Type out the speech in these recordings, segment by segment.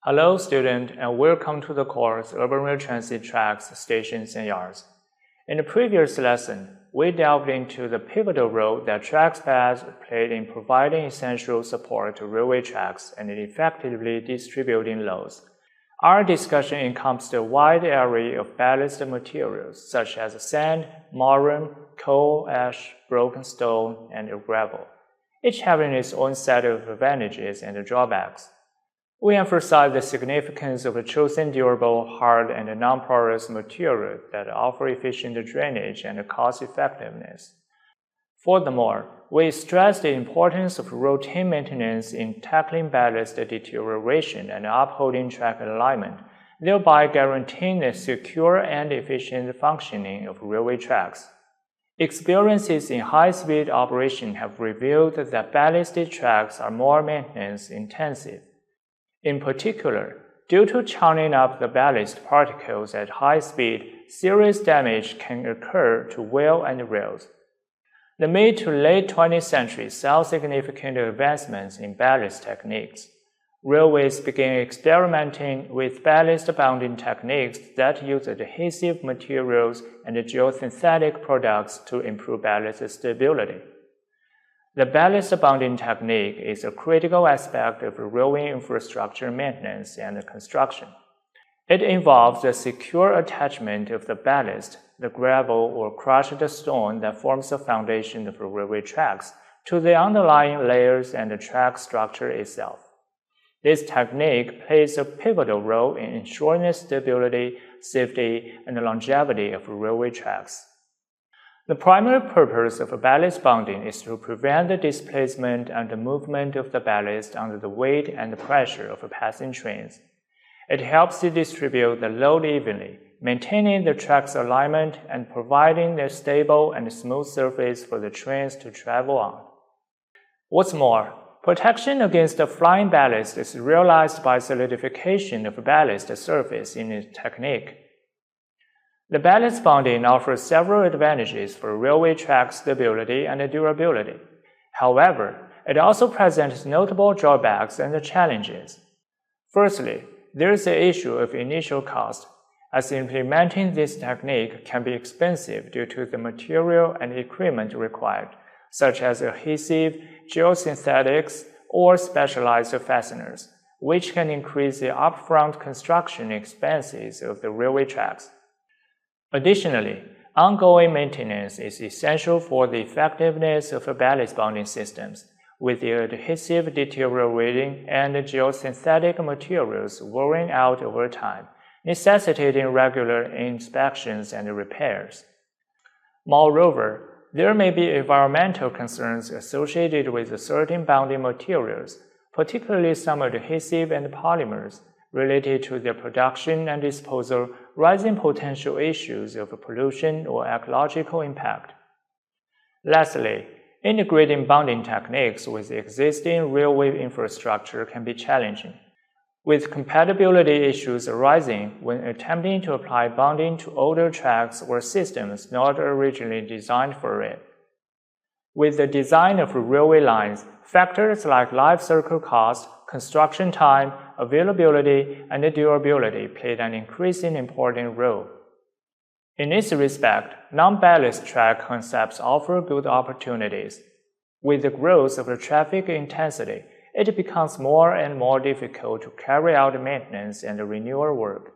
Hello student and welcome to the course Urban Rail Transit Tracks, Stations and Yards. In the previous lesson, we delved into the pivotal role that track pads played in providing essential support to railway tracks and in effectively distributing loads. Our discussion encompassed a wide array of ballasted materials such as sand, marram, coal, ash, broken stone, and gravel, each having its own set of advantages and drawbacks. We emphasize the significance of choosing durable, hard, and non-porous materials that offer efficient drainage and cost-effectiveness. Furthermore, we stress the importance of routine maintenance in tackling ballast deterioration and upholding track alignment, thereby guaranteeing the secure and efficient functioning of railway tracks. Experiences in high-speed operation have revealed that ballasted tracks are more maintenance-intensive. In particular, due to churning up the ballast particles at high speed, serious damage can occur to wheel and rails. The mid to late 20th century saw significant advancements in ballast techniques. Railways began experimenting with ballast bonding techniques that use adhesive materials and geosynthetic products to improve ballast stability. The ballast bonding technique is a critical aspect of railway infrastructure maintenance and construction. It involves the secure attachment of the ballast, the gravel or crushed stone that forms the foundation of railway tracks, to the underlying layers and the track structure itself. This technique plays a pivotal role in ensuring the stability, safety, and longevity of railway tracks. The primary purpose of ballast bonding is to prevent the displacement and the movement of the ballast under the weight and pressure of passing trains. It helps to distribute the load evenly, maintaining the track's alignment and providing a stable and smooth surface for the trains to travel on. What's more, protection against the flying ballast is realized by solidification of ballast surface in its technique. The ballast bonding offers several advantages for railway track stability and durability. However, it also presents notable drawbacks and challenges. Firstly, there is the issue of initial cost, as implementing this technique can be expensive due to the material and equipment required, such as adhesive, geosynthetics, or specialized fasteners, which can increase the upfront construction expenses of the railway tracks. Additionally, ongoing maintenance is essential for the effectiveness of ballast bonding systems, with the adhesive deteriorating and geosynthetic materials wearing out over time, necessitating regular inspections and repairs. Moreover, there may be environmental concerns associated with certain bonding materials, particularly some adhesive and polymers, related to their production and disposal, raising potential issues of pollution or ecological impact. Lastly, integrating bonding techniques with existing railway infrastructure can be challenging, with compatibility issues arising when attempting to apply bonding to older tracks or systems not originally designed for it. With the design of railway lines, factors like life cycle cost, construction time, availability, and durability played an increasingly important role. In this respect, non-ballast track concepts offer good opportunities. With the growth of the traffic intensity, it becomes more and more difficult to carry out maintenance and renewal work.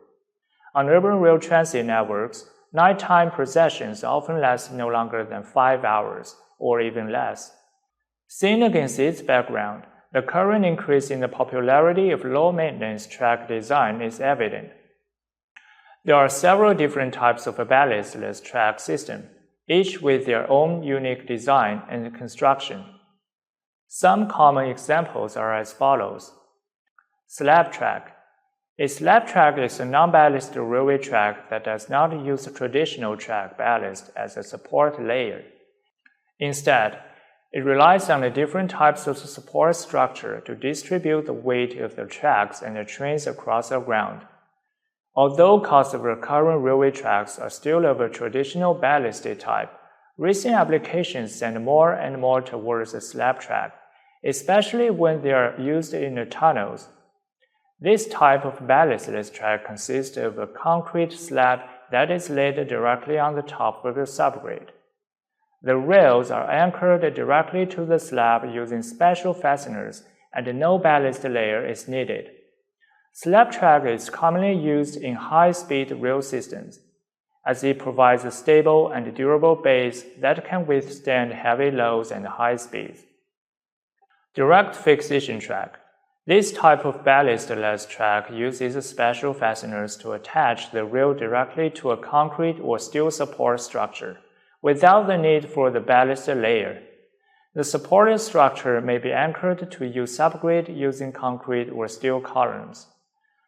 On urban rail transit networks, nighttime processions often last no longer than 5 hours, or even less. Seen against this background, the current increase in the popularity of low-maintenance track design is evident. There are several different types of ballastless track systems, each with their own unique design and construction. Some common examples are as follows. Slab track. A slab track is a non-ballasted railway track that does not use traditional track ballast as a support layer. Instead, it relies on the different types of support structure to distribute the weight of the tracks and the trains across the ground. Although costs of the current railway tracks are still of a traditional ballasted type, recent applications tend more and more towards a slab track, especially when they are used in the tunnels. This type of ballastless track consists of a concrete slab that is laid directly on the top of the subgrade. The rails are anchored directly to the slab using special fasteners, and no ballast layer is needed. Slab track is commonly used in high-speed rail systems, as it provides a stable and durable base that can withstand heavy loads and high speeds. Direct fixation track. This type of ballastless track uses special fasteners to attach the rail directly to a concrete or steel support structure, without the need for the ballast layer. The supported structure may be anchored to a subgrade using concrete or steel columns.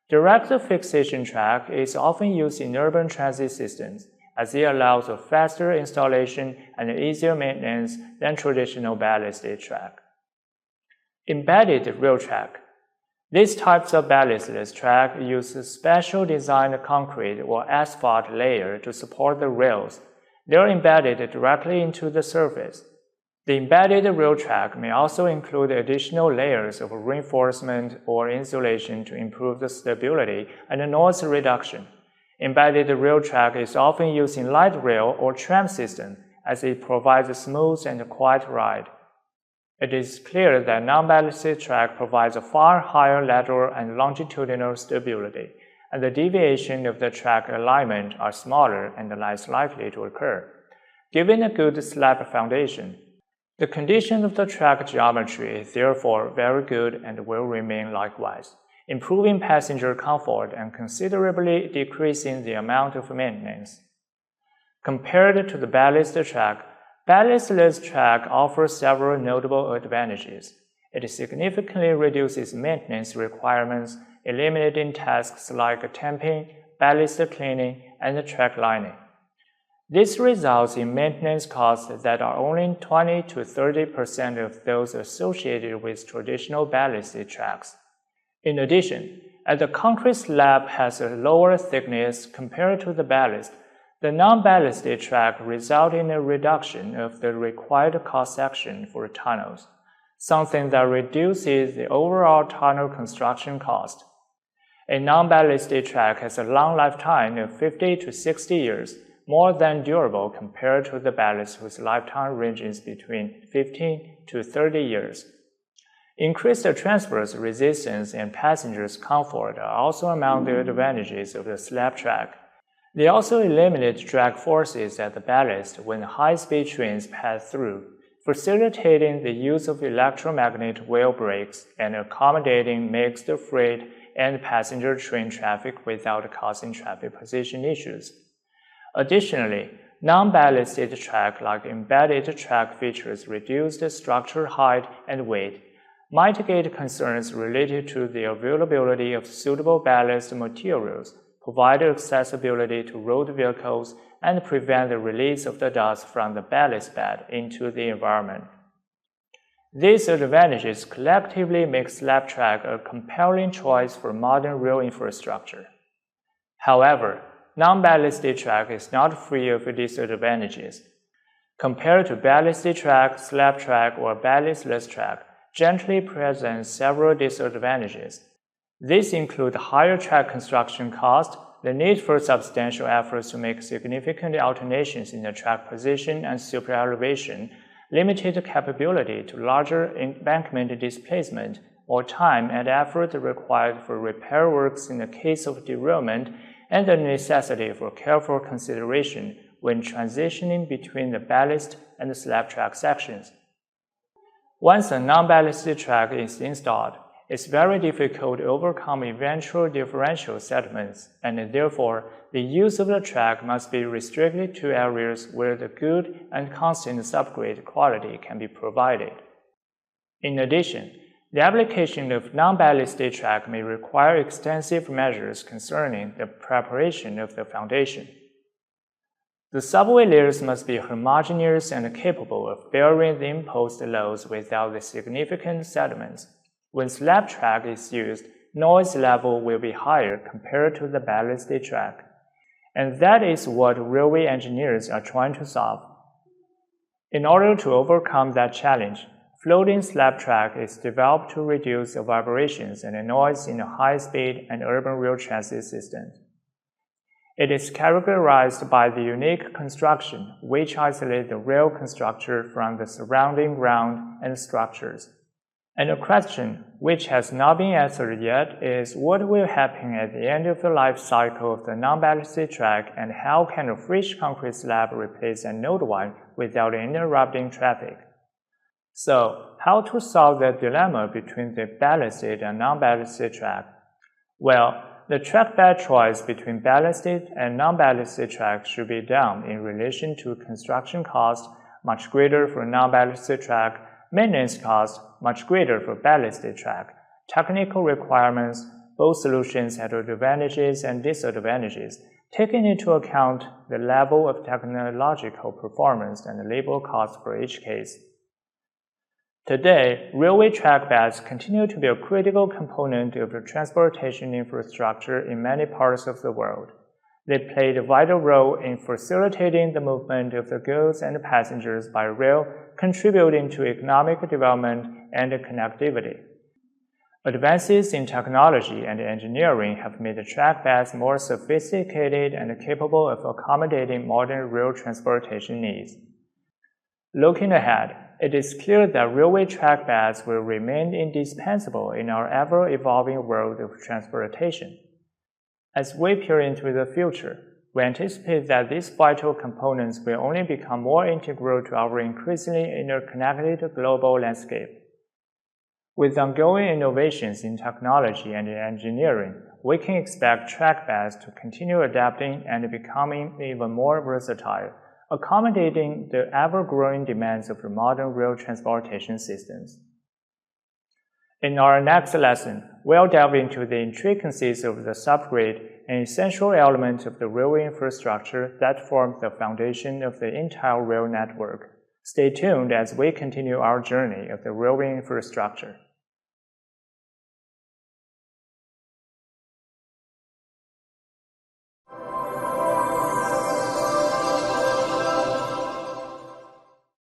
Direct fixation track is often used in urban transit systems, as it allows a faster installation and easier maintenance than traditional ballasted track. Embedded rail track. These types of ballastless track use a special designed concrete or asphalt layer to support the rails. They are embedded directly into the surface. The embedded rail track may also include additional layers of reinforcement or insulation to improve the stability and noise reduction. Embedded rail track is often used in light rail or tram systems as it provides a smooth and quiet ride. It is clear that non-ballasted track provides a far higher lateral and longitudinal stability, and the deviation of the track alignment are smaller and less likely to occur. Given a good slab foundation, the condition of the track geometry is therefore very good and will remain likewise, improving passenger comfort and considerably decreasing the amount of maintenance. Compared to the ballasted track, ballastless track offers several notable advantages. It significantly reduces maintenance requirements, eliminating tasks like tamping, ballast cleaning, and track lining. This results in maintenance costs that are only 20 to 30% of those associated with traditional ballasted tracks. In addition, as the concrete slab has a lower thickness compared to the ballast, the non-ballasted track results in a reduction of the required cross-section for tunnels, something that reduces the overall tunnel construction cost. A non-ballasted track has a long lifetime of 50 to 60 years, more than durable compared to the ballast whose lifetime ranges between 15 to 30 years. Increased transverse resistance and passengers' comfort are also among the advantages of the slab track. They also eliminate drag forces at the ballast when high-speed trains pass through, facilitating the use of electromagnetic wheel brakes and accommodating mixed freight and passenger train traffic without causing traffic position issues. Additionally, non-ballasted track like embedded track features reduced structure height and weight, mitigate concerns related to the availability of suitable ballast materials, provide accessibility to road vehicles, and prevent the release of the dust from the ballast bed into the environment. These advantages collectively make slab track a compelling choice for modern rail infrastructure. However, non-ballasted track is not free of disadvantages. Compared to ballasted track, slab track, or ballastless track generally presents several disadvantages. These include higher track construction cost, the need for substantial efforts to make significant alterations in the track position and super-elevation, limited capability to larger embankment displacement, or time and effort required for repair works in the case of derailment, and the necessity for careful consideration when transitioning between the ballast and the slab track sections. Once a non-ballasted track is installed, it's very difficult to overcome eventual differential settlements, and therefore the use of the track must be restricted to areas where the good and constant subgrade quality can be provided. In addition, the application of non-ballasted track may require extensive measures concerning the preparation of the foundation. The subway layers must be homogeneous and capable of bearing the imposed loads without the significant sediments. When slab track is used, noise level will be higher compared to the ballasted track, and that is what railway engineers are trying to solve. In order to overcome that challenge, Floating slab track is developed to reduce the vibrations and the noise in the high-speed and urban rail transit systems. It is characterized by the unique construction which isolates the rail structure from the surrounding ground and structures. And the question, which has not been answered yet, is what will happen at the end of the life cycle of the non-ballasted track, and how can a fresh concrete slab replace an old one without interrupting traffic? So, how to solve the dilemma between the ballasted and non-ballasted track? Well, the track bed choice between ballasted and non-ballasted track should be done in relation to construction cost, much greater for non-ballasted track, maintenance cost, much greater for ballasted track, technical requirements. Both solutions have advantages and disadvantages, taking into account the level of technological performance and the labor cost for each case. Today, railway track beds continue to be a critical component of the transportation infrastructure in many parts of the world. They played a vital role in facilitating the movement of the goods and passengers by rail, contributing to economic development and connectivity. Advances in technology and engineering have made the track beds more sophisticated and capable of accommodating modern rail transportation needs. Looking ahead, it is clear that railway track beds will remain indispensable in our ever-evolving world of transportation. As we peer into the future, we anticipate that these vital components will only become more integral to our increasingly interconnected global landscape. With ongoing innovations in technology and engineering, we can expect track beds to continue adapting and becoming even more versatile, accommodating the ever-growing demands of the modern rail transportation systems. In our next lesson, we'll delve into the intricacies of the subgrid, an essential element of the railway infrastructure that forms the foundation of the entire rail network. Stay tuned as we continue our journey of the railway infrastructure.